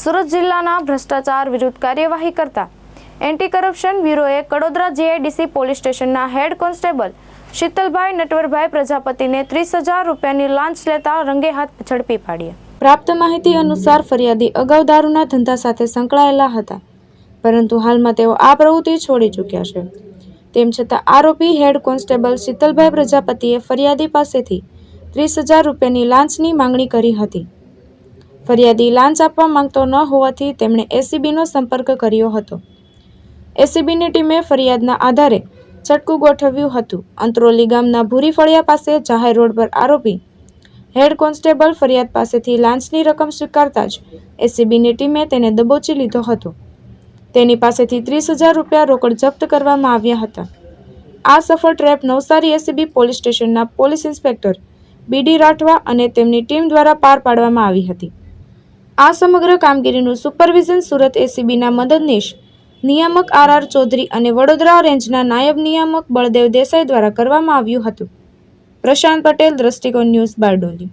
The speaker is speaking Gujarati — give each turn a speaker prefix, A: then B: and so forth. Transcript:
A: સુરત જિલ્લાના ભ્રષ્ટાચાર વિરુદ્ધ કાર્યવાહી કરતા એન્ટી કરપ્શન બ્યુરોએ કડોદરા જીઆઈડીસી પોલીસ સ્ટેશનના હેડ કોન્સ્ટેબલ શીતલભાઈ નટવરભાઈ પ્રજાપતિને 30,000 રૂપિયાની લાંચ લેતા રંગે હાથ ઝડપી પાડ્યા। પ્રાપ્ત માહિતી અનુસાર ફરિયાદી અગાઉ દારૂના ધંધા સાથે સંકળાયેલા હતા, પરંતુ હાલમાં તેઓ આ પ્રવૃત્તિ છોડી ચૂક્યા છે। તેમ છતાં આરોપી હેડ કોન્સ્ટેબલ શીતલભાઈ પ્રજાપતિએ ફરિયાદી પાસેથી 30,000 રૂપિયાની લાંચની માંગણી કરી હતી। ફરિયાદી લાંચ આપવા માંગતો ન હોવાથી તેમણે એસીબીનો સંપર્ક કર્યો હતો। એસીબીની ટીમે ફરિયાદના આધારે છટકું ગોઠવ્યું હતું। અંત્રોલી ગામના ભૂરી ફળિયા પાસે જાહેર રોડ પર આરોપી હેડ કોન્સ્ટેબલ ફરિયાદ પાસેથી લાંચની રકમ સ્વીકારતા જ એસીબીની ટીમે તેને દબોચી લીધો હતો। તેની પાસેથી 30,000 રૂપિયા રોકડ જપ્ત કરવામાં આવ્યા હતા। આ સફળ ટ્રેપ નવસારી એસીબી પોલીસ સ્ટેશનના પોલીસ ઇન્સ્પેક્ટર બીડી રાઠવા અને તેમની ટીમ દ્વારા પાર પાડવામાં આવી હતી। આ સમગ્ર કામગીરીનું સુપરવિઝન સુરત એસીબીના મદદનીશ નિયામક આર ચૌધરી અને વડોદરા રેન્જના નાયબ નિયામક બળદેવ દેસાઈ દ્વારા કરવામાં આવ્યું હતું। પ્રશાંત પટેલ, દ્રષ્ટિકોણ ન્યૂઝ, બારડોલી।